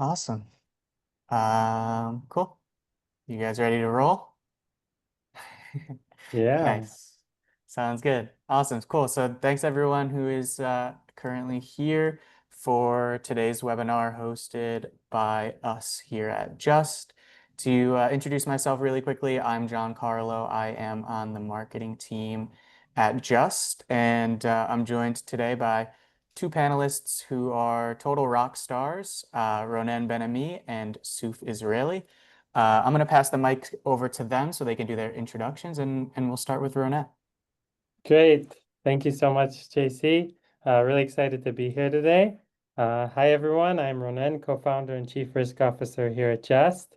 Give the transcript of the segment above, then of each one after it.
Awesome. Cool. You guys ready to roll? Yeah. Nice. Sounds good. Awesome. Cool. So thanks everyone who is currently here for today's webinar hosted by us here at Justt. To introduce myself really quickly, I'm John Carlo. I am on the marketing team at Justt, and I'm joined today by two panelists who are total rock stars, Ronen Ben-Ami and Suf Israeli. I'm going to pass the mic over to them so they can do their introductions, and we'll start with Ronet. Great. Thank you so much, JC. Really excited to be here today. Hi, everyone. I'm Ronen, co-founder and chief risk officer here at Justt.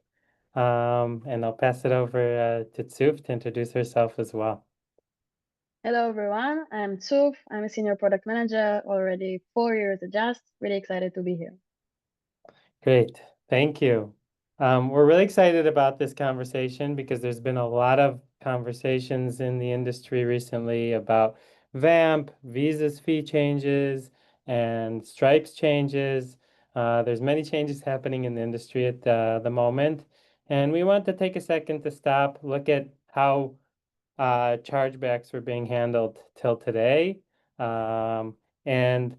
And I'll pass it over to Tsuf to introduce herself as well. Hello everyone, I'm Suf. I'm a senior product manager, already 4 years at Just. Really excited to be here. Great. Thank you. We're really excited about this conversation because there's been a lot of conversations in the industry recently about VAMP, Visa's fee changes, and Stripe's changes. There's many changes happening in the industry at the moment. And we want to take a second to stop, look at how chargebacks were being handled till today, and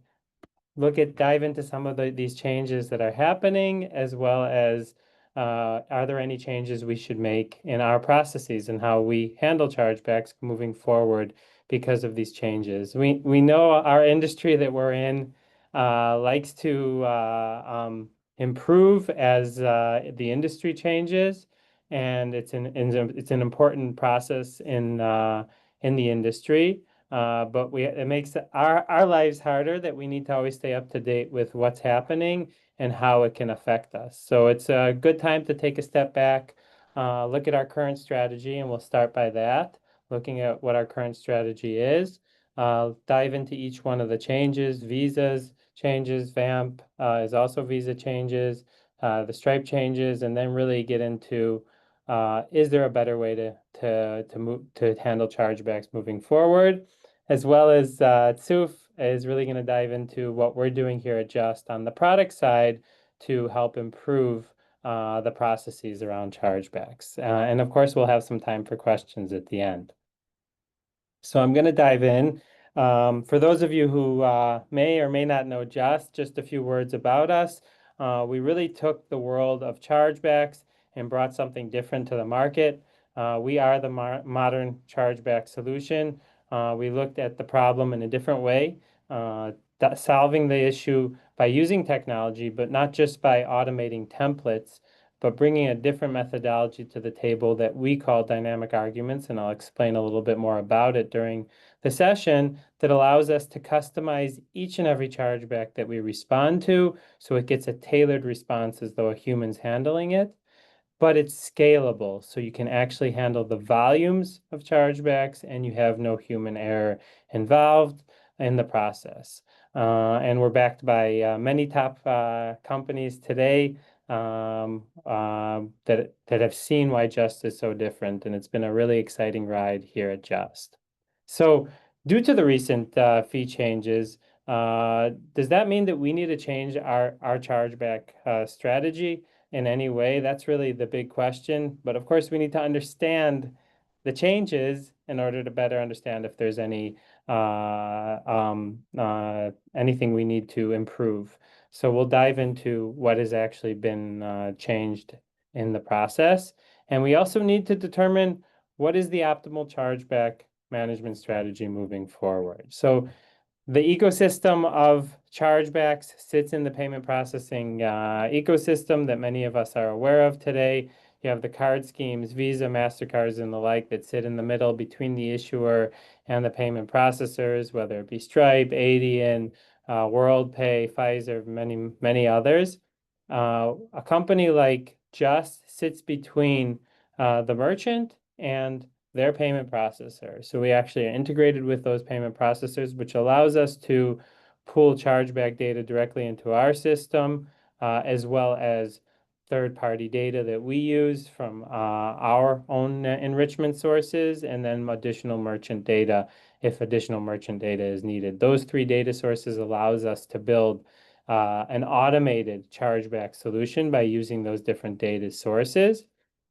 dive into some of these changes that are happening, as well as are there any changes we should make in our processes and how we handle chargebacks moving forward because of these changes. We know our industry that we're in likes to improve as the industry changes, and it's an important process in the industry. But it makes our lives harder that we need to always stay up to date with what's happening and how it can affect us. So it's a good time to take a step back, look at our current strategy, and we'll start by that, looking at what our current strategy is. Dive into each one of the changes, visas changes, VAMP is also visa changes, the Stripe changes, and then really get into is there a better way to handle chargebacks moving forward? As well as Tsuf is really going to dive into what we're doing here at Just on the product side to help improve the processes around chargebacks. And of course, we'll have some time for questions at the end. So I'm going to dive in. For those of you who may or may not know just a few words about us. We really took the world of chargebacks and brought something different to the market. We are the modern chargeback solution. We looked at the problem in a different way, solving the issue by using technology, but not just by automating templates, but bringing a different methodology to the table that we call dynamic arguments, and I'll explain a little bit more about it during the session, that allows us to customize each and every chargeback that we respond to so it gets a tailored response as though a human's handling it, but it's scalable. So you can actually handle the volumes of chargebacks and you have no human error involved in the process. And we're backed by many top companies today that have seen why Justt is so different, and it's been a really exciting ride here at Justt. So, due to the recent fee changes, does that mean that we need to change our chargeback strategy in any way? That's really the big question. But of course, we need to understand the changes in order to better understand if there's anything we need to improve. So we'll dive into what has actually been changed in the process. And we also need to determine what is the optimal chargeback management strategy moving forward. So the ecosystem of chargebacks sits in the payment processing ecosystem that many of us are aware of today. You have the card schemes, Visa, MasterCards, and the like that sit in the middle between the issuer and the payment processors, whether it be Stripe, Adyen, WorldPay, Pfizer, many others. A company like Justt sits between the merchant and their payment processor. So we actually are integrated with those payment processors, which allows us to pull chargeback data directly into our system, as well as third-party data that we use from our own enrichment sources, and then additional merchant data if additional merchant data is needed. Those three data sources allows us to build an automated chargeback solution by using those different data sources,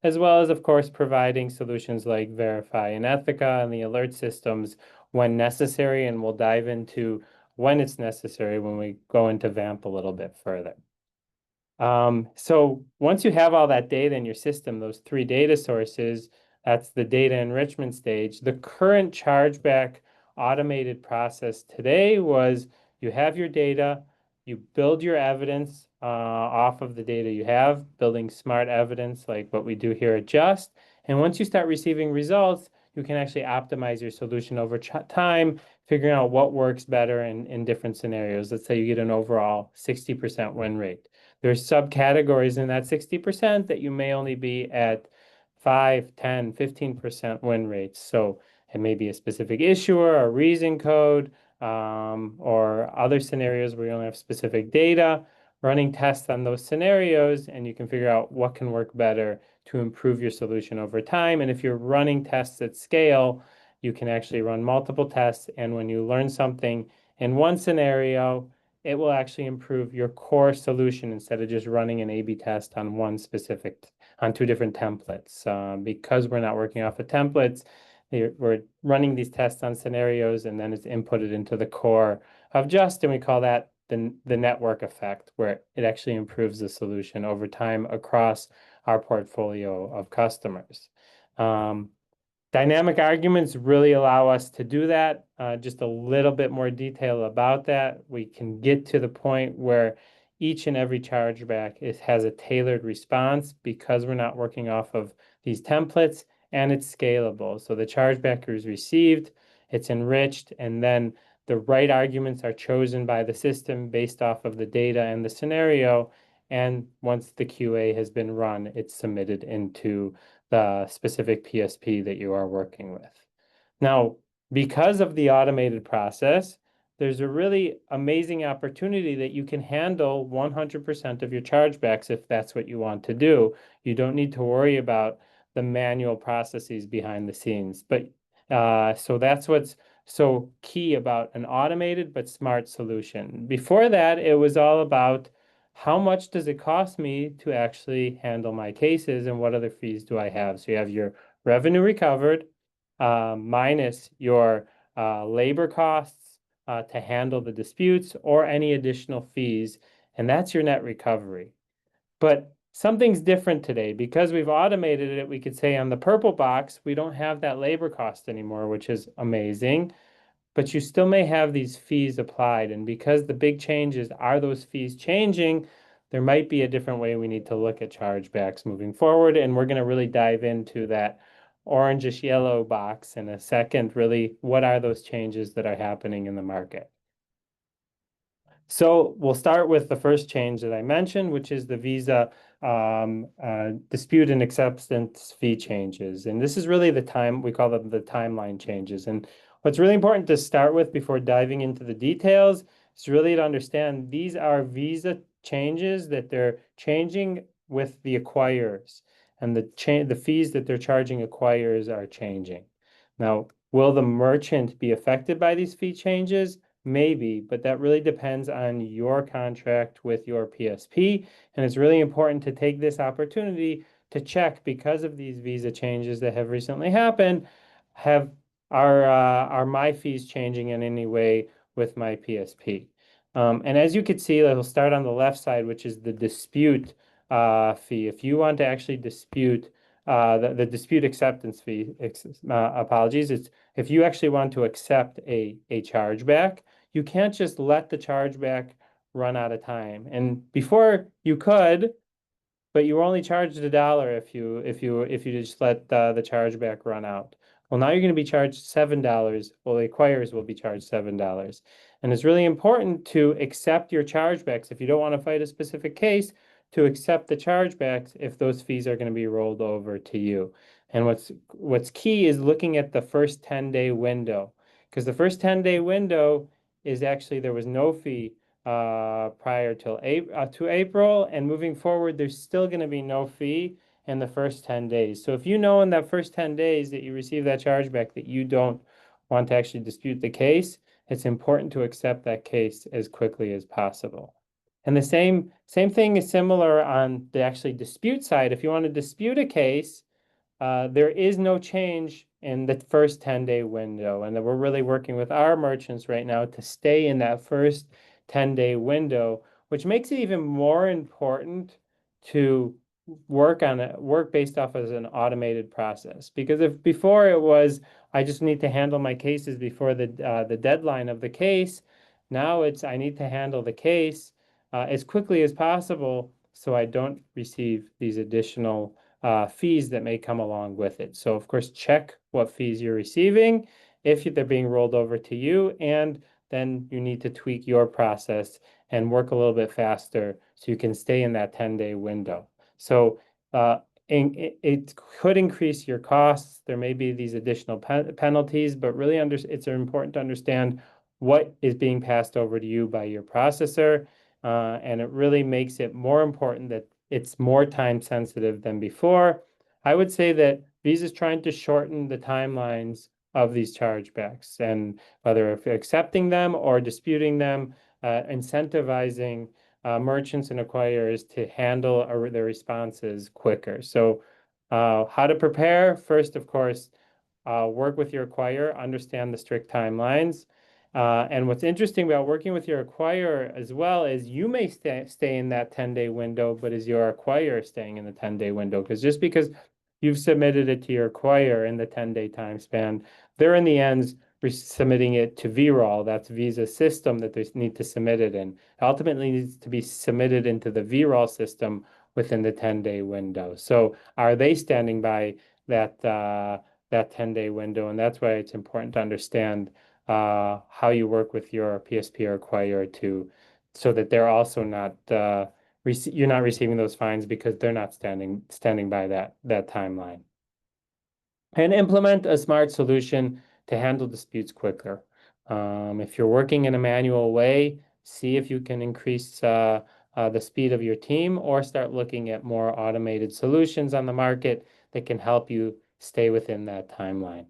as well as, of course, providing solutions like Verify and Ethica and the alert systems when necessary. And we'll dive into when it's necessary when we go into VAMP a little bit further. So once you have all that data in your system, those three data sources, that's the data enrichment stage. The current chargeback automated process today was you have your data, you build your evidence off of the data you have, building smart evidence like what we do here at Justt. And once you start receiving results, you can actually optimize your solution over time, figuring out what works better in different scenarios. Let's say you get an overall 60% win rate. There's subcategories in that 60% that you may only be at 5, 10, 15% win rates. So it may be a specific issuer, a reason code, or other scenarios where you only have specific data, running tests on those scenarios, and you can figure out what can work better to improve your solution over time. And if you're running tests at scale, you can actually run multiple tests. And when you learn something in one scenario, it will actually improve your core solution instead of just running an A/B test on on two different templates. Because we're not working off of templates, we're running these tests on scenarios, and then it's inputted into the core of Justt, and we call that the network effect, where it actually improves the solution over time across our portfolio of customers. Dynamic arguments really allow us to do that. Just a little bit more detail about that. We can get to the point where each and every chargeback has a tailored response because we're not working off of these templates, and it's scalable. So the chargeback is received, it's enriched, and then the right arguments are chosen by the system based off of the data and the scenario. And once the QA has been run, it's submitted into the specific PSP that you are working with. Now, because of the automated process, there's a really amazing opportunity that you can handle 100% of your chargebacks if that's what you want to do. You don't need to worry about the manual processes behind the scenes. But so that's what's so key about an automated but smart solution. Before that, it was all about how much does it cost me to actually handle my cases and what other fees do I have? So you have your revenue recovered minus your labor costs to handle the disputes or any additional fees, and that's your net recovery. But something's different today. Because we've automated it, we could say on the purple box, we don't have that labor cost anymore, which is amazing. But you still may have these fees applied. And because the big changes are those fees changing, there might be a different way we need to look at chargebacks moving forward. And we're going to really dive into that orangish yellow box in a second. Really, what are those changes that are happening in the market? So we'll start with the first change that I mentioned, which is the Visa dispute and acceptance fee changes. And this is really the time, we call them the timeline changes. And what's really important to start with before diving into the details is really to understand these are Visa changes that they're changing with the acquirers, and the fees that they're charging acquirers are changing. Now, will the merchant be affected by these fee changes? Maybe, but that really depends on your contract with your PSP. And it's really important to take this opportunity to check, because of these Visa changes that have recently happened, are my fees changing in any way with my PSP? And as you could see, we'll start on the left side, which is the dispute fee. If you want to actually dispute the dispute acceptance fee, apologies, it's if you actually want to accept a chargeback, you can't just let the chargeback run out of time. And before you could, but you were only charged $1 if you just let the chargeback run out. Well, now you're going to be charged $7. Well, the acquirers will be charged $7. And it's really important to accept your chargebacks if you don't want to fight a specific case, to accept the chargebacks if those fees are going to be rolled over to you. And what's key is looking at the first 10-day window, because the first 10-day window is actually there was no fee prior to April, and moving forward, there's still going to be no fee in the first 10 days. So if you know in that first 10 days that you receive that chargeback that you don't want to actually dispute the case, it's important to accept that case as quickly as possible. And the same thing is similar on the actually dispute side. If you want to dispute a case, there is no change in the first 10-day window. And we're really working with our merchants right now to stay in that first 10-day window, which makes it even more important to work based off as an automated process. Because if before it was, I just need to handle my cases before the deadline of the case, now it's I need to handle the case as quickly as possible so I don't receive these additional fees that may come along with it. So of course, check what fees you're receiving if they're being rolled over to you, and then you need to tweak your process and work a little bit faster so you can stay in that 10-day window. So it could increase your costs. There may be these additional penalties, but really it's important to understand what is being passed over to you by your processor. And it really makes it more important that it's more time sensitive than before. I would say that Visa's trying to shorten the timelines of these chargebacks, and whether if accepting them or disputing them, incentivizing merchants and acquirers to handle their responses quicker. So how to prepare? First, of course, work with your acquirer, understand the strict timelines. And what's interesting about working with your acquirer as well is you may stay in that 10-day window, but is your acquirer staying in the 10-day window? Because just because you've submitted it to your acquirer in the 10-day time span, they're in the end submitting it to VROL. That's Visa's system that they need to submit it in. It ultimately needs to be submitted into the VROL system within the 10-day window. So are they standing by that 10-day window? And that's why it's important to understand how you work with your PSP or acquirer so that they're also not you're not receiving those fines because they're not standing by that timeline. And implement a smart solution to handle disputes quicker. If you're working in a manual way, see if you can increase the speed of your team, or start looking at more automated solutions on the market that can help you stay within that timeline.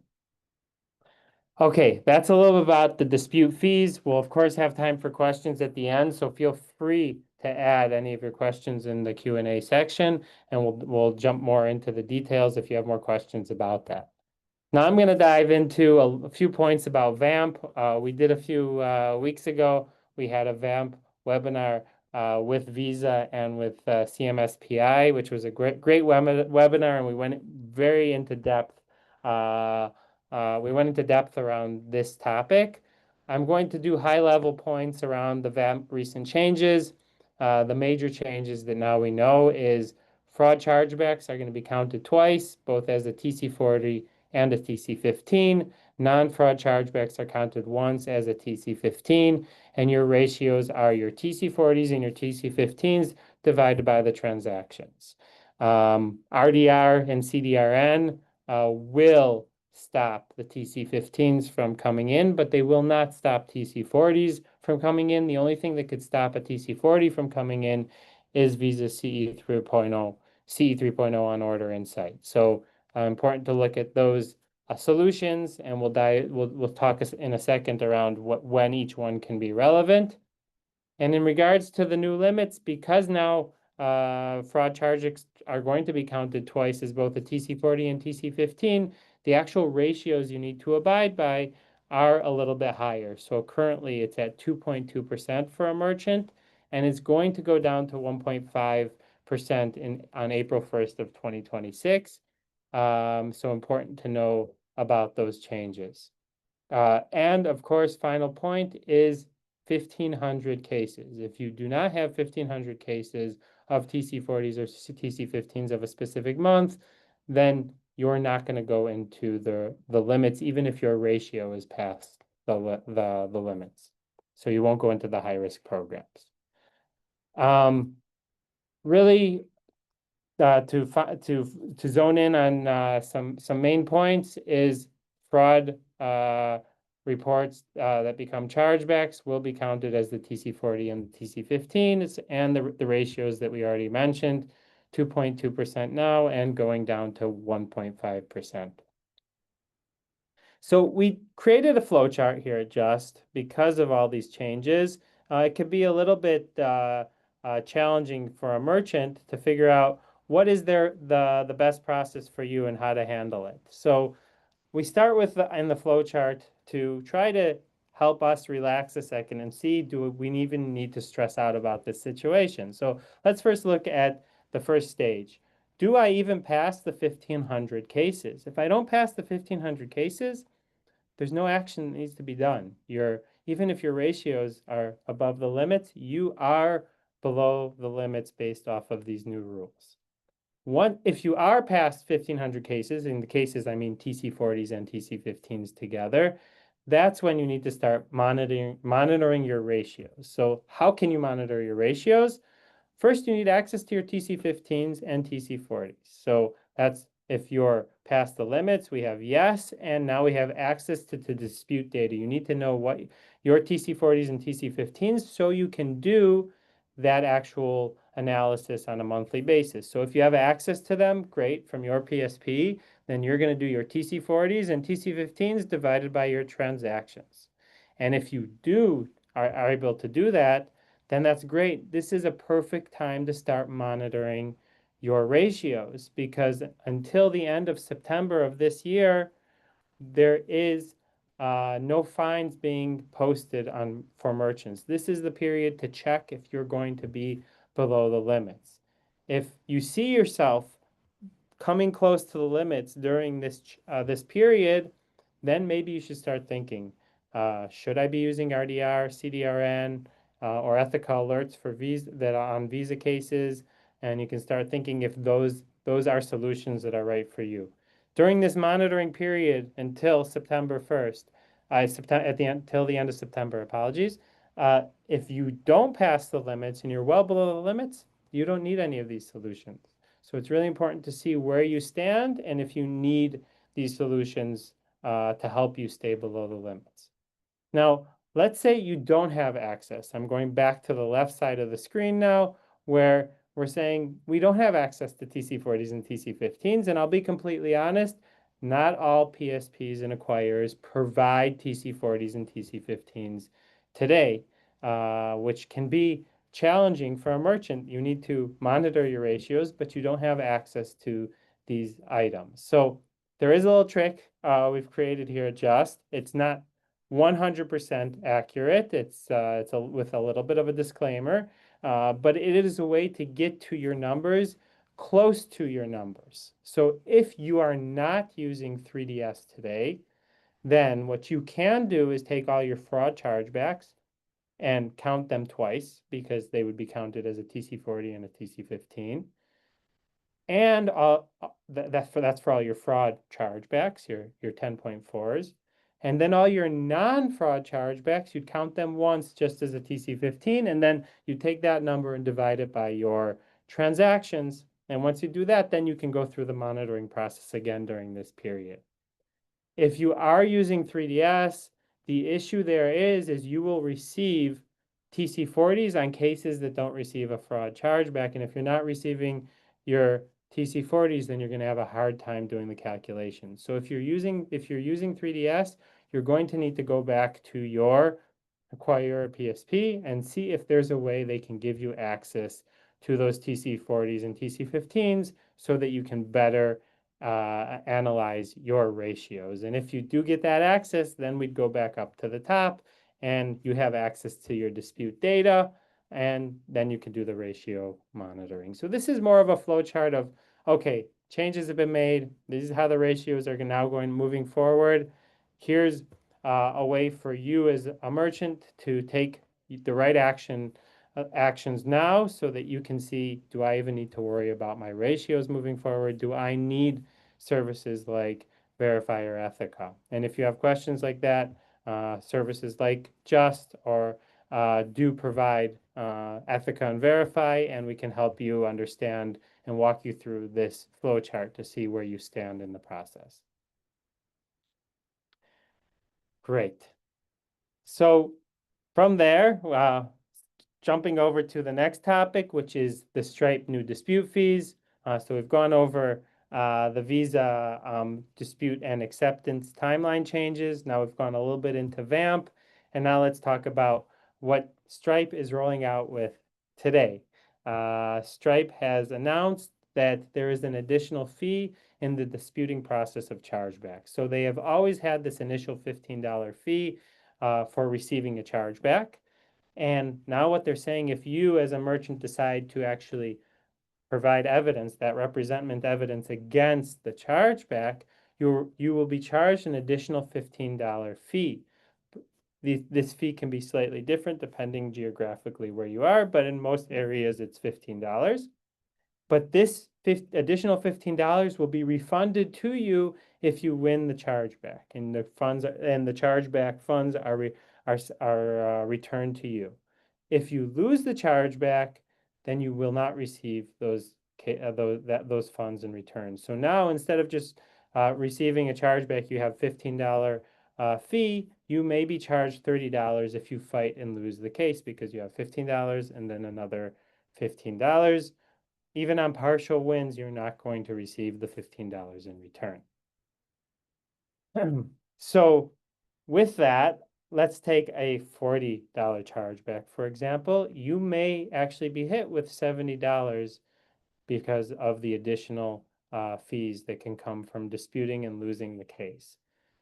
Okay, that's a little bit about the dispute fees. We'll of course have time for questions at the end, so feel free to add any of your questions in the Q&A section, and we'll jump more into the details if you have more questions about that. Now I'm going to dive into a few points about VAMP. We did a few weeks ago. We had a VAMP webinar with Visa and with CMSPI, which was a great webinar, and we went very into depth. We went into depth around this topic. I'm going to do high-level points around the VAMP recent changes. The major changes that now we know is fraud chargebacks are going to be counted twice, both as a TC40 and a TC15. Non-fraud chargebacks are counted once as a TC15, and your ratios are your TC40s and your TC15s divided by the transactions. RDR and CDRN will stop the TC15s from coming in, but they will not stop TC40s from coming in. The only thing that could stop a TC40 from coming in is Visa CE 3.0 on order insight. So important to look at those solutions, and we'll talk in a second around when each one can be relevant. And in regards to the new limits, because now fraud charges are going to be counted twice as both a TC40 and TC15, the actual ratios you need to abide by are a little bit higher. So currently it's at 2.2% for a merchant, and it's going to go down to 1.5% on April 1st of 2026. So important to know about those changes. And of course, final point is 1,500 cases. If you do not have 1,500 cases of TC40s or TC15s of a specific month, then you're not going to go into the limits, even if your ratio is past the limits. So you won't go into the high-risk programs. Really, to zone in on some main points is fraud reports that become chargebacks will be counted as the TC40 and the TC15, and the ratios that we already mentioned, 2.2% now and going down to 1.5%. So we created a flow chart here at Justt because of all these changes. It could be a little bit challenging for a merchant to figure out what is the best process for you and how to handle it. So we start with in the flow chart to try to help us relax a second and see, do we even need to stress out about this situation? So let's first look at the first stage. Do I even pass the 1,500 cases? If I don't pass the 1,500 cases, there's no action that needs to be done. Even if your ratios are above the limits, you are below the limits based off of these new rules. If you are past 1,500 cases, in the cases I mean TC40s and TC15s together, that's when you need to start monitoring your ratios. So how can you monitor your ratios? First, you need access to your TC15s and TC40s. So that's if you're past the limits, we have yes, and now we have access to dispute data. You need to know what your TC40s and TC15s so you can do that actual analysis on a monthly basis. So if you have access to them, great, from your PSP, then you're going to do your TC40s and TC15s divided by your transactions. And if you are able to do that, then that's great. This is a perfect time to start monitoring your ratios because until the end of September of this year, there is no fines being posted for merchants. This is the period to check if you're going to be below the limits. If you see yourself coming close to the limits during this period, then maybe you should start thinking, should I be using RDR, CDRN, or ethical alerts for Visa that are on Visa cases? And you can start thinking if those are solutions that are right for you. During this monitoring period until September 1st, till the end of September, apologies. If you don't pass the limits and you're well below the limits, you don't need any of these solutions. So it's really important to see where you stand and if you need these solutions to help you stay below the limits. Now, let's say you don't have access. I'm going back to the left side of the screen now, where we're saying we don't have access to TC40s and TC15s, and I'll be completely honest, not all PSPs and acquirers provide TC40s and TC15s today, which can be challenging for a merchant. You need to monitor your ratios, but you don't have access to these items. So there is a little trick we've created here at Justt. It's not 100% accurate. It's with a little bit of a disclaimer, but it is a way to get to your numbers close to your numbers. So if you are not using 3DS today, then what you can do is take all your fraud chargebacks and count them twice because they would be counted as a TC40 and a TC15. And that's for all your fraud chargebacks, your 10.4s. And then all your non-fraud chargebacks, you'd count them once just as a TC15, and then you take that number and divide it by your transactions. And once you do that, then you can go through the monitoring process again during this period. If you are using 3DS, the issue there is you will receive TC40s on cases that don't receive a fraud chargeback. And if you're not receiving your TC40s, then you're going to have a hard time doing the calculation. So if you're using 3DS, you're going to need to go back to your acquirer PSP and see if there's a way they can give you access to those TC40s and TC15s so that you can better analyze your ratios. And if you do get that access, then we'd go back up to the top and you have access to your dispute data, and then you can do the ratio monitoring. So this is more of a flow chart of, okay, changes have been made. This is how the ratios are now moving forward. Here's a way for you as a merchant to take the right actions now so that you can see, do I even need to worry about my ratios moving forward? Do I need services like Verify or Ethica? And if you have questions like that, services like Justt or do provide Ethica and Verify, and we can help you understand and walk you through this flow chart to see where you stand in the process. Great. So from there, jumping over to the next topic, which is the Stripe new dispute fees. So we've gone over the Visa dispute and acceptance timeline changes. Now we've gone a little bit into VAMP, and now let's talk about what Stripe is rolling out with today. Stripe has announced that there is an additional fee in the disputing process of chargeback. So they have always had this initial $15 fee for receiving a chargeback. And now what they're saying, if you as a merchant decide to actually provide evidence, that representment evidence against the chargeback, you will be charged an additional $15 fee. This fee can be slightly different depending geographically where you are, but in most areas it's $15. But this additional $15 will be refunded to you if you win the chargeback, and the chargeback funds are returned to you. If you lose the chargeback, then you will not receive those funds in return. So now, instead of just receiving a chargeback, you have $15 fee. You may be charged $30 if you fight and lose the case, because you have $15 and then another $15. Even on partial wins, you're not going to receive the $15 in return. So with that, let's take a $40 chargeback, for example. You may actually be hit with $70 because of the additional fees that can come from disputing and losing the case.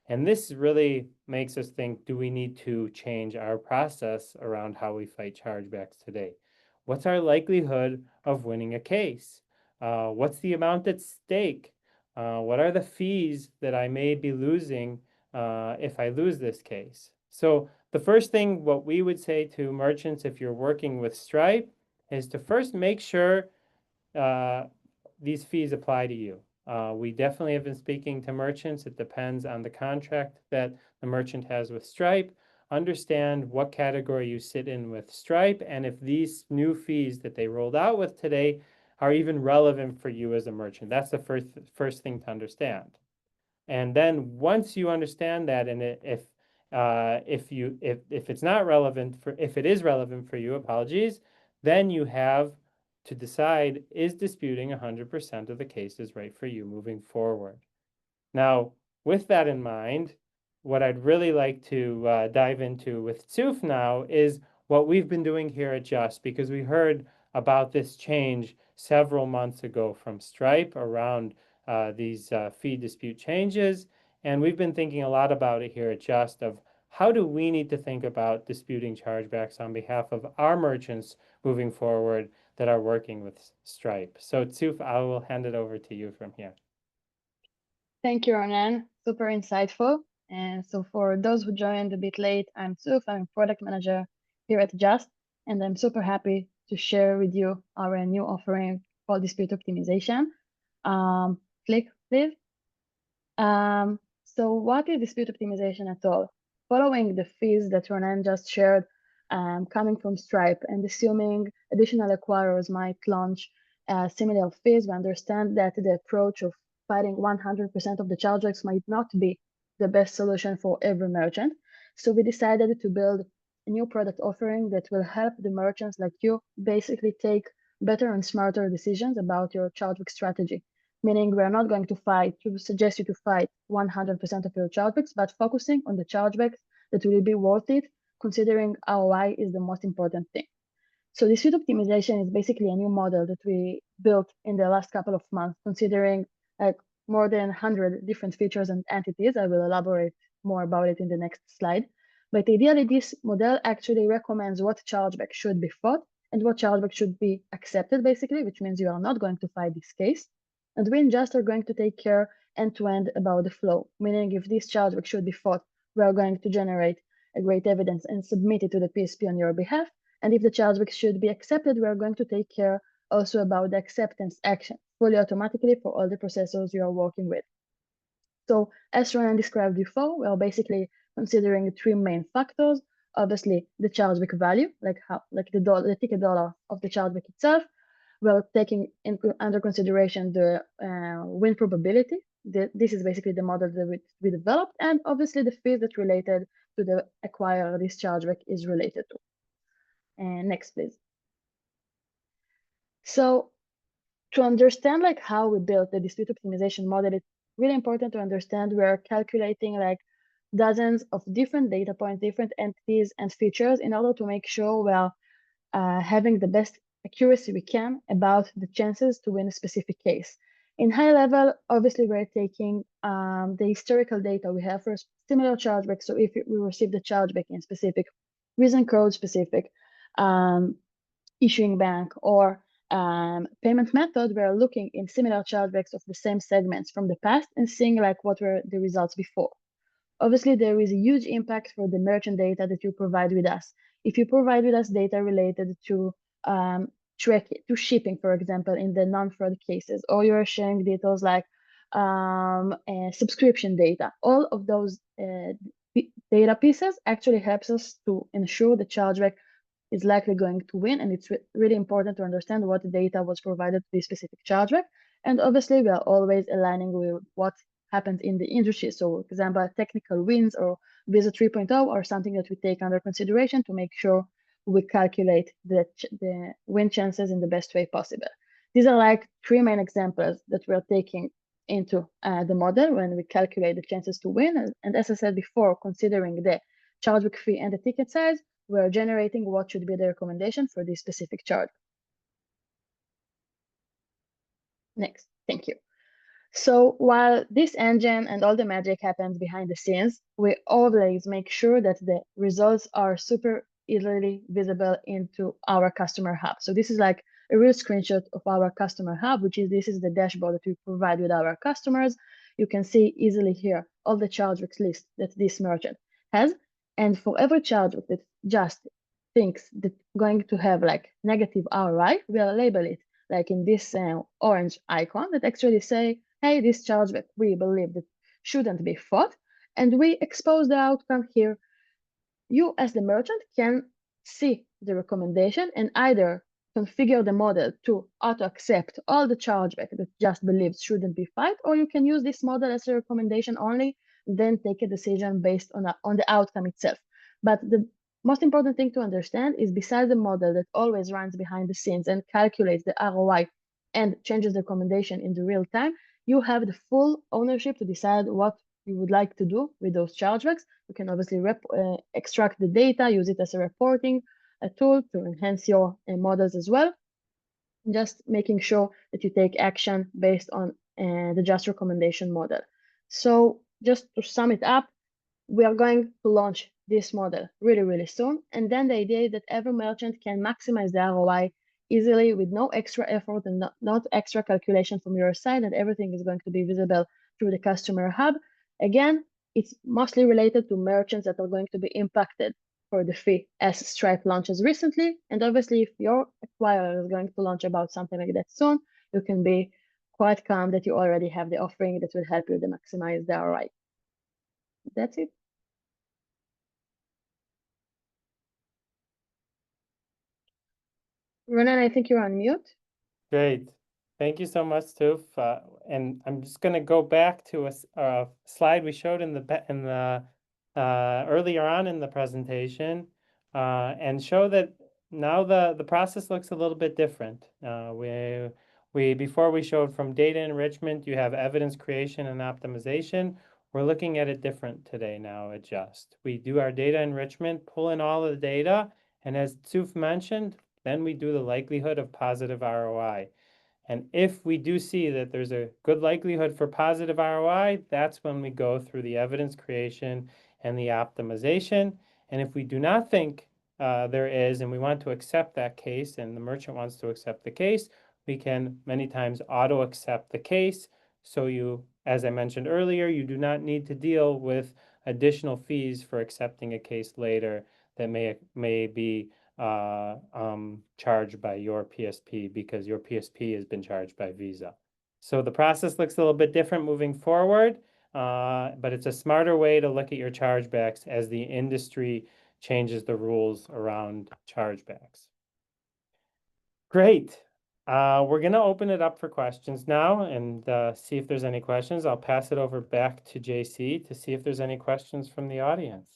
And this really makes us think, do we need to change our process around how we fight chargebacks today? What's our likelihood of winning a case? What's the amount at stake? What are the fees that I may be losing if I lose this case? So the first thing, what we would say to merchants if you're working with Stripe, is to first make sure these fees apply to you. We definitely have been speaking to merchants. It depends on the contract that the merchant has with Stripe. Understand what category you sit in with Stripe, and if these new fees that they rolled out with today are even relevant for you as a merchant. That's the first thing to understand. And then once you understand that, and if it's not relevant if it is relevant for you, apologies, then you have to decide, is disputing 100% of the cases right for you moving forward? Now, with that in mind, what I'd really like to dive into with Justt now is what we've been doing here at Justt, because we heard about this change several months ago from Stripe around these fee dispute changes. And we've been thinking a lot about it here at Justt of how do we need to think about disputing chargebacks on behalf of our merchants moving forward that are working with Stripe. So Justt, I will hand it over to you from here. Thank you, Ronan. Super insightful. And so for those who joined a bit late, I'm Justt. I'm product manager here at Justt, and I'm super happy to share with you our new offering called dispute optimization. Click, please. So what is dispute optimization at all? Following the fees that Ronan just shared, coming from Stripe, and assuming additional acquirers might launch similar fees, we understand that the approach of fighting 100% of the chargebacks might not be the best solution for every merchant. So we decided to build a new product offering that will help the merchants like you basically take better and smarter decisions about your chargeback strategy. Meaning we're not going to suggest you to fight 100% of your chargebacks, but focusing on the chargebacks that will be worth it, considering ROI is the most important thing. So dispute optimization is basically a new model that we built in the last couple of months, considering like more than 100 different features and entities. I will elaborate more about it in the next slide. But ideally, this model actually recommends what chargeback should be fought and what chargeback should be accepted, basically, which means you are not going to fight this case. And we in Justt are going to take care end-to-end about the flow, meaning if this chargeback should be fought, we are going to generate a great evidence and submit it to the PSP on your behalf. And if the chargeback should be accepted, we are going to take care also about the acceptance action fully automatically for all the processors you are working with. So as Ronan described before, we are basically considering three main factors. Obviously, the chargeback value, the ticket dollar of the chargeback itself. We're taking under consideration the win probability. This is basically the model that we developed, and obviously the fees that related to the acquirer this chargeback is related to. And next, please. So to understand like how we built the dispute optimization model, it's really important to understand we're calculating like dozens of different data points, different entities and features in order to make sure we're having the best accuracy we can about the chances to win a specific case. In high level, obviously, we're taking the historical data we have for similar chargebacks. So if we receive the chargeback in specific reason code, specific issuing bank, or payment method, we're looking in similar chargebacks of the same segments from the past and seeing like what were the results before. Obviously, there is a huge impact for the merchant data that you provide with us. If you provide with us data related to to shipping, for example, in the non-fraud cases, or you're sharing details like subscription data, all of those data pieces actually helps us to ensure the chargeback is likely going to win. And it's really important to understand what data was provided to this specific chargeback. And obviously, we are always aligning with what happens in the industry. So, for example, technical wins or Visa 3.0 are something that we take under consideration to make sure we calculate the win chances in the best way possible. These are like three main examples that we're taking into the model when we calculate the chances to win. And as I said before, considering the chargeback fee and the ticket size, we're generating what should be the recommendation for this specific charge. Next, thank you. So while this engine and all the magic happens behind the scenes, we always make sure that the results are super easily visible into our customer hub. So this is like a real screenshot of our customer hub, this is the dashboard that we provide with our customers. You can see easily here all the chargebacks list that this merchant has. And for every chargeback that Justt thinks that going to have like negative ROI, we'll label it like in this orange icon that actually say, hey, this chargeback we believe that shouldn't be fought, and we expose the outcome here. You as the merchant can see the recommendation and either configure the model to auto accept all the chargeback that Justt believes shouldn't be fought, or you can use this model as a recommendation only, then take a decision based on the outcome itself. But the most important thing to understand is besides the model that always runs behind the scenes and calculates the ROI and changes the recommendation in the real time, you have the full ownership to decide what you would like to do with those chargebacks. You can obviously extract the data, use it as a reporting tool to enhance your models as well. Just making sure that you take action based on the Justt recommendation model. So just to sum it up, we are going to launch this model really, really soon. And then the idea is that every merchant can maximize the ROI easily with no extra effort and not extra calculation from your side, and everything is going to be visible through the customer hub. Again, it's mostly related to merchants that are going to be impacted for the fee as Stripe launches recently. And obviously, if your acquirer is going to launch about something like that soon, you can be quite calm that you already have the offering that will help you to maximize the ROI. That's it. Ronan, I think you're on mute. Great. Thank you so much, Toof. And I'm just going to go back to a slide we showed in the earlier on in the presentation and show that now the process looks a little bit different. Before we showed from data enrichment, you have evidence creation and optimization. We're looking at it different today now at Justt. We do our data enrichment, pull in all of the data, and as Toof mentioned, then we do the likelihood of positive ROI. And if we do see that there's a good likelihood for positive ROI, that's when we go through the evidence creation and the optimization. And if we do not think there is, and we want to accept that case, and the merchant wants to accept the case, we can many times auto accept the case. So you, as I mentioned earlier, you do not need to deal with additional fees for accepting a case later that may be charged by your PSP because your PSP has been charged by Visa. So the process looks a little bit different moving forward, but it's a smarter way to look at your chargebacks as the industry changes the rules around chargebacks. Great. We're going to open it up for questions now and see if there's any questions. I'll pass it over back to JC to see if there's any questions from the audience.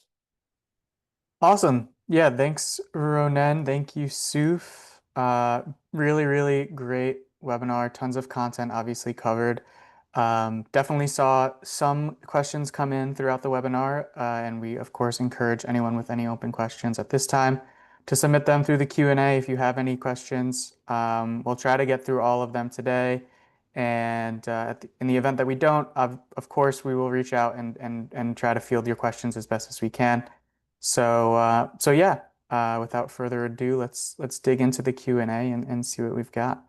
Awesome. Yeah, thanks, Ronen. Thank you, Suf. Really, really great webinar. Tons of content obviously covered. Definitely saw some questions come in throughout the webinar, and we, of course, encourage anyone with any open questions at this time. to submit them through the Q&A if you have any questions. We'll try to get through all of them today. And in the event that we don't, of course, we will reach out and try to field your questions as best as we can. So yeah, without further ado, let's dig into the Q&A and see what we've got.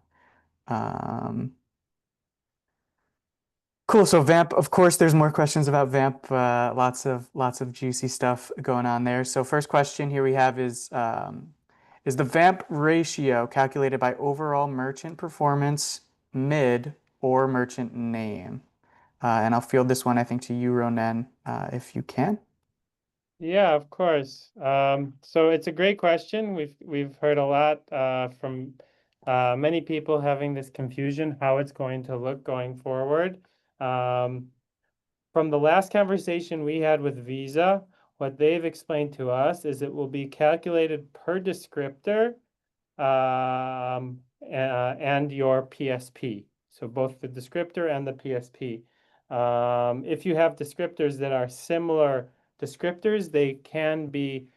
Cool. So VAMP, of course, there's more questions about VAMP. Lots of juicy stuff going on there. So first question here we have is the VAMP ratio calculated by overall merchant performance, mid, or merchant name? And I'll field this one, I think, to you, Ronen, if you can. Yeah, of course. So it's a great question. We've heard a lot from many people having this confusion how it's going to look going forward. From the last conversation we had with Visa, what they've explained to us is it will be calculated per descriptor and your PSP. So both the descriptor and the PSP. If you have descriptors that are similar descriptors, they can be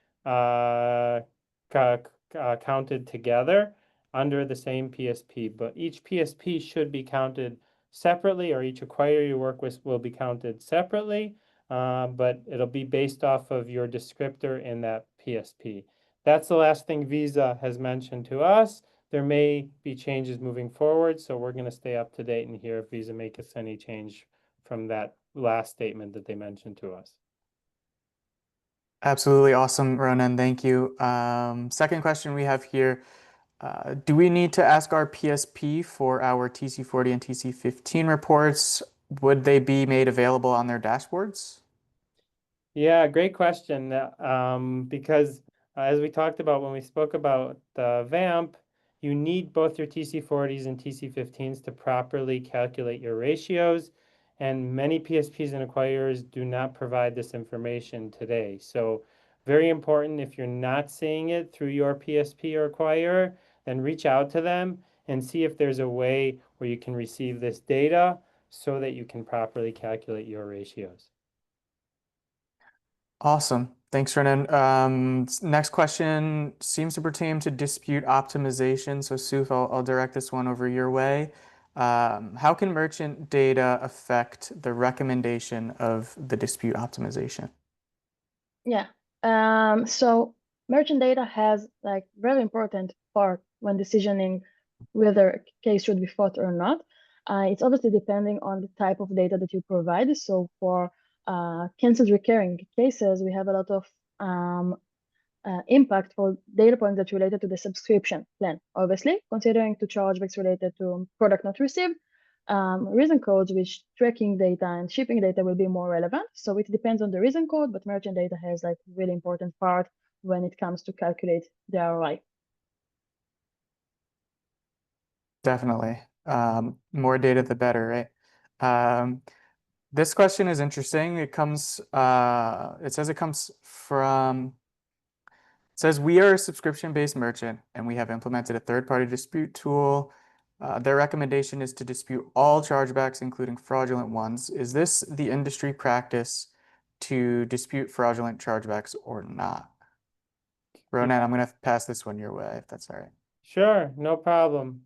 counted together under the same PSP, but each PSP should be counted separately, or each acquirer you work with will be counted separately, but it'll be based off of your descriptor in that PSP. That's the last thing Visa has mentioned to us. There may be changes moving forward, so we're going to stay up to date and hear if Visa make us any change from that last statement that they mentioned to us. Absolutely awesome, Ronen. Thank you. Second question we have here. Do we need to ask our PSP for our TC40 and TC15 reports? Would they be made available on their dashboards? Yeah, great question. Because as we talked about when we spoke about the VAMP, you need both your TC40s and TC15s to properly calculate your ratios. And many PSPs and acquirers do not provide this information today. So very important, if you're not seeing it through your PSP or acquirer, then reach out to them and see if there's a way where you can receive this data so that you can properly calculate your ratios. Awesome. Thanks, Ronen. Next question seems to pertain to dispute optimization. So, Suf, I'll direct this one over your way. How can merchant data affect the recommendation of the dispute optimization? Yeah. So merchant data has like very important part when decisioning whether a case should be fought or not. It's obviously depending on the type of data that you provide. So for canceled recurring cases, we have a lot of impact for data points that's related to the subscription plan. Obviously, considering to chargebacks related to product not received, reason codes, which tracking data and shipping data will be more relevant. So it depends on the reason code, but merchant data has like really important part when it comes to calculate the ROI. Definitely. More data, the better, right? This question is interesting. It says it comes from, it says we are a subscription-based merchant and we have implemented a third-party dispute tool. Their recommendation is to dispute all chargebacks, including fraudulent ones. Is this the industry practice to dispute fraudulent chargebacks or not? Ronen, I'm going to pass this one your way, if that's all right. Sure, no problem.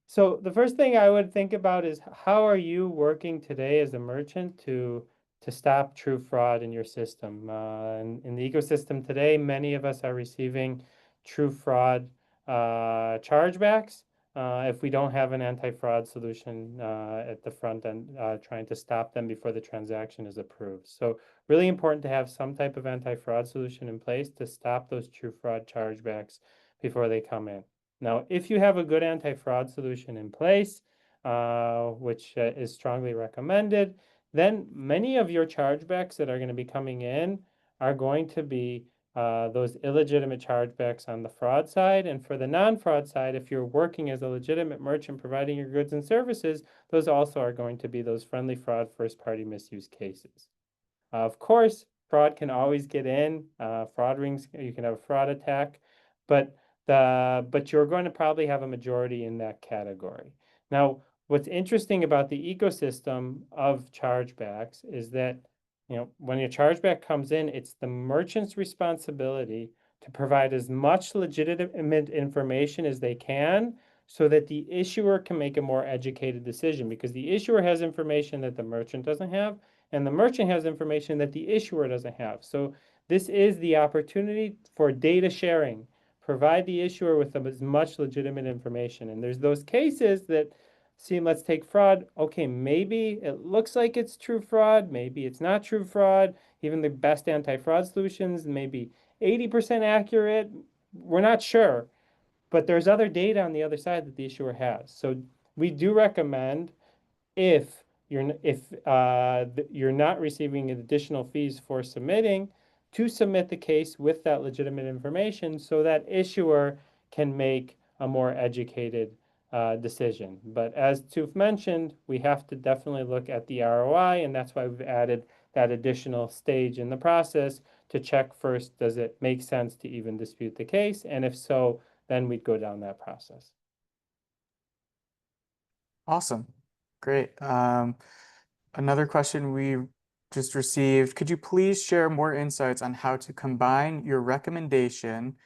So the first thing I would think about is how are you working today as a merchant to stop true fraud in your system? In the ecosystem today, many of us are receiving true fraud chargebacks if we don't have an anti-fraud solution at the front end trying to stop them before the transaction is approved. So really important to have some type of anti-fraud solution in place to stop those true fraud chargebacks before they come in. Now, if you have a good anti-fraud solution in place, which is strongly recommended, then many of your chargebacks that are going to be coming in are going to be those illegitimate chargebacks on the fraud side. And for the non-fraud side, if you're working as a legitimate merchant providing your goods and services, those also are going to be those friendly fraud first-party misuse cases. Of course, fraud can always get in. Fraud rings, you can have a fraud attack, but you're going to probably have a majority in that category. Now, what's interesting about the ecosystem of chargebacks is that when your chargeback comes in, it's the merchant's responsibility to provide as much legitimate information as they can so that the issuer can make a more educated decision, because the issuer has information that the merchant doesn't have, and the merchant has information that the issuer doesn't have. So this is the opportunity for data sharing. Provide the issuer with as much legitimate information. And there's those cases that see, let's take fraud. Okay, maybe it looks like it's true fraud. Maybe it's not true fraud. Even the best anti-fraud solutions may be 80% accurate. We're not sure, but there's other data on the other side that the issuer has. So we do recommend, if you're not receiving additional fees for submitting, to submit the case with that legitimate information so that issuer can make a more educated decision. But as Tuf mentioned, we have to definitely look at the ROI, and that's why we've added that additional stage in the process to check first, does it make sense to even dispute the case? And if so, then we'd go down that process. Awesome. Great. Another question we just received, could you please share more insights on how to combine your recommendation,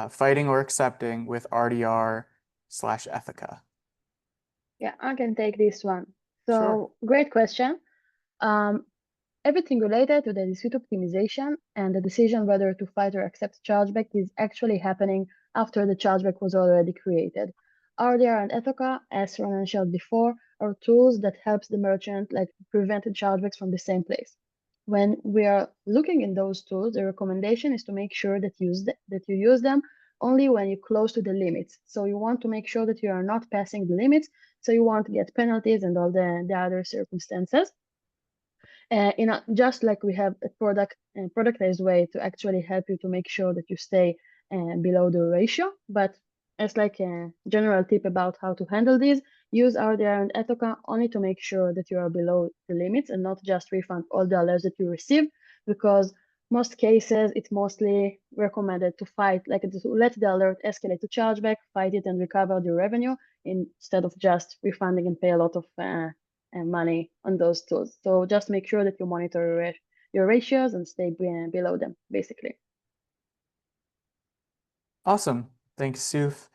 fighting or accepting, with RDR/Ethica? Yeah, I can take this one. So Sure. great question. Everything related to the dispute optimization and the decision whether to fight or accept chargeback is actually happening after the chargeback was already created. RDR and Ethoca, as Ronan showed before, are tools that helps the merchant prevent chargebacks from the same place. When we are looking in those tools, the recommendation is to make sure that you use them only when you're close to the limits. So you want to make sure that you are not passing the limits, so you won't get penalties and all the other circumstances. Just like we have a productized way to actually help you to make sure that you stay below the ratio, but as like a general tip about how to handle these, use RDR and Ethoca only to make sure that you are below the limits and not just refund all the alerts that you receive, because most cases it's mostly recommended to fight, like to let the alert escalate to chargeback, fight it and recover the revenue instead of just refunding and pay a lot of money on those tools. So just make sure that you monitor your ratios and stay below them, basically. Awesome. Thanks, Suf.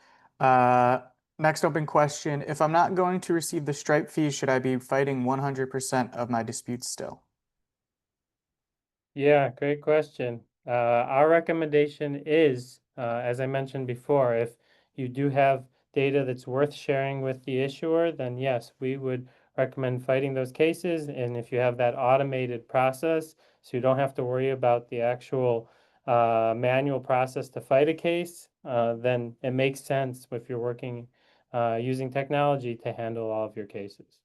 Next open question. If I'm not going to receive the Stripe fees, should I be fighting 100% of my disputes still? Yeah, great question. Our recommendation is, as I mentioned before, if you do have data that's worth sharing with the issuer, then yes, we would recommend fighting those cases. And if you have that automated process, so you don't have to worry about the actual manual process to fight a case, then it makes sense if you're working using technology to handle all of your cases.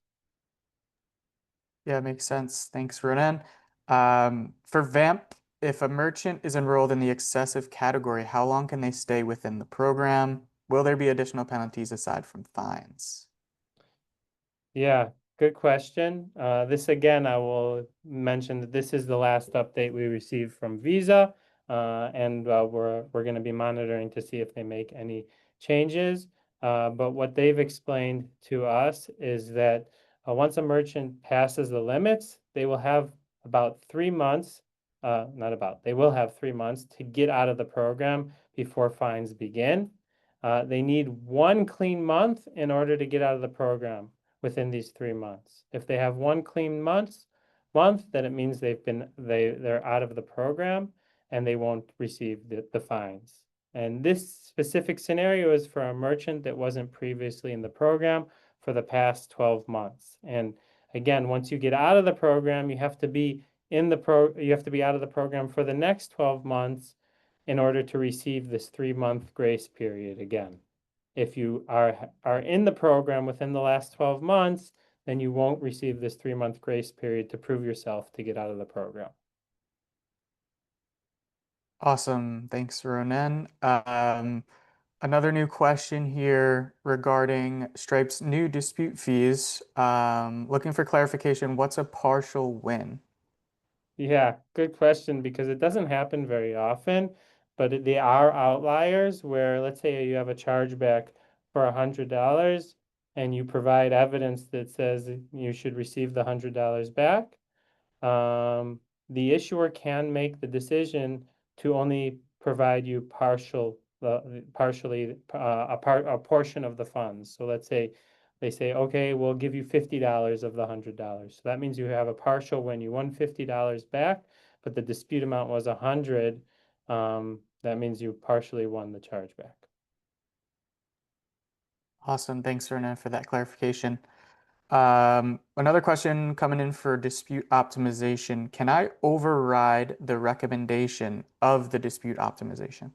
Yeah, it makes sense. Thanks, Ronan. For VAMP, if a merchant is enrolled in the excessive category, how long can they stay within the program? Will there be additional penalties aside from fines? Yeah, good question. This again, I will mention that this is the last update we received from Visa, and we're going to be monitoring to see if they make any changes. But what they've explained to us is that once a merchant passes the limits, they will have about 3 months, not about, they will have 3 months to get out of the program before fines begin. They need 1 clean month in order to get out of the program within these 3 months. If they have 1 clean month, then it means they're out of the program and they won't receive the fines. And this specific scenario is for a merchant that wasn't previously in the program for the past 12 months. And again, once you get out of the program, you have to be out of the program for the next 12 months in order to receive this 3-month grace period again. If you are in the program within the last 12 months, then you won't receive this 3-month grace period to prove yourself to get out of the program. Awesome. Thanks, Ronan. Another new question here regarding Stripe's new dispute fees. Looking for clarification, what's a partial win? Yeah, good question, because it doesn't happen very often, but they are outliers where, let's say you have a chargeback for $100 and you provide evidence that says you should receive the $100 back. The issuer can make the decision to only provide you partially a portion of the funds. So let's say they say, okay, we'll give you $50 of the $100. So that means you have a partial when you won $50 back, but the dispute amount was 100. That means you partially won the chargeback. Awesome. Thanks, Ronan, for that clarification. Another question coming in for dispute optimization. Can I override the recommendation of the dispute optimization?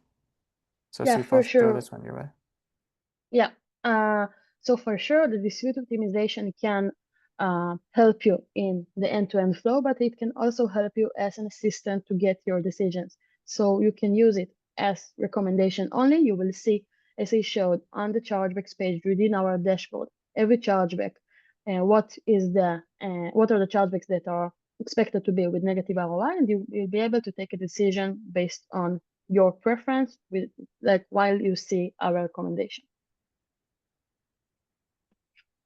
So Yeah, Suf, I'll for throw sure. this one your way. Yeah. So for sure, the dispute optimization can help you in the end-to-end flow, but it can also help you as an assistant to get your decisions. So you can use it as recommendation only. You will see, as I showed on the chargebacks page within our dashboard, every chargeback, what are the chargebacks that are expected to be with negative ROI, and you'll be able to take a decision based on your preference while you see our recommendation.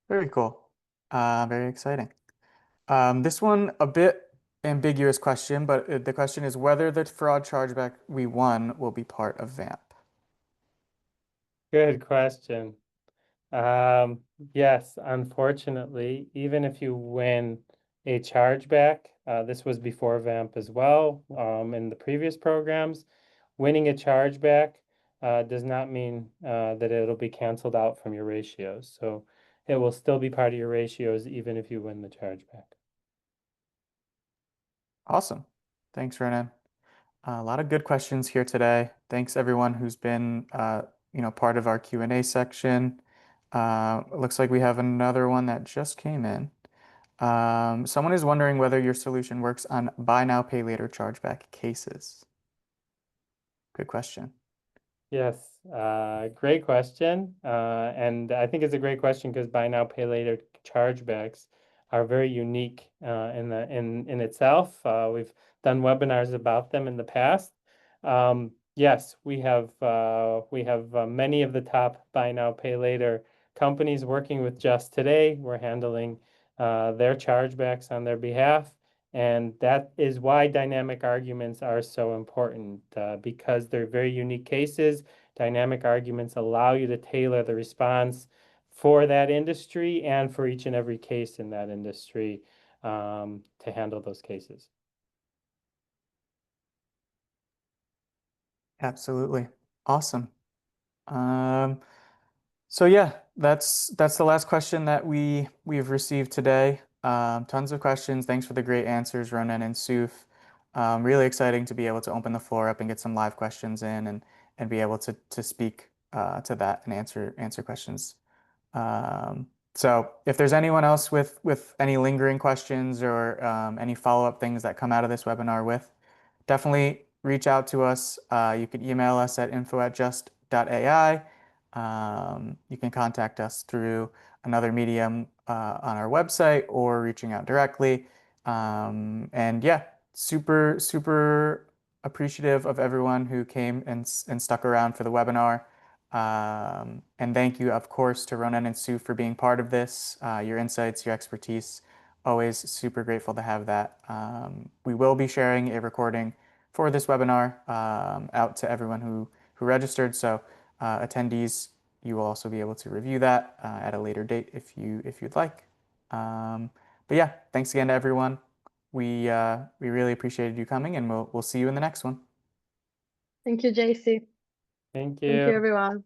Very cool. Very exciting. This one, a bit ambiguous question, but the question is whether the fraud chargeback we won will be part of VAMP. Good question. Yes, unfortunately, even if you win a chargeback, this was before VAMP as well, in the previous programs, winning a chargeback does not mean that it'll be canceled out from your ratios. So it will still be part of your ratios even if you win the chargeback. Awesome. Thanks, Ronan. A lot of good questions here today. Thanks everyone who's been part of our Q&A section. It looks like we have another one that just came in. Someone is wondering whether your solution works on buy now, pay later chargeback cases. Good question. Yes, great question. And I think it's a great question because buy now, pay later chargebacks are very unique in itself. We've done webinars about them in the past. Yes, we have many of the top buy now, pay later companies working with Justt today. We're handling their chargebacks on their behalf. And that is why dynamic arguments are so important, because they're very unique cases. Dynamic arguments allow you to tailor the response for that industry and for each and every case in that industry to handle those cases. Absolutely. Awesome. So yeah, that's the last question that we've received today. Tons of questions. Thanks for the great answers, Ronan and Suf. Really exciting to be able to open the floor up and get some live questions in and be able to speak to that and answer questions. So if there's anyone else with any lingering questions or any follow-up things that come out of this webinar definitely reach out to us. You can email us at info@justt.ai. You can contact us through another medium on our website or reaching out directly. And yeah, super appreciative of everyone who came and stuck around for the webinar. And thank you, of course, to Ronan and Suf for being part of this. Your insights, your expertise, always super grateful to have that. We will be sharing a recording for this webinar out to everyone who registered. So attendees, you will also be able to review that at a later date if you'd like. But yeah, thanks again to everyone. We really appreciated you coming, and we'll see you in the next one. Thank you, JC. Thank Thank you, you. everyone.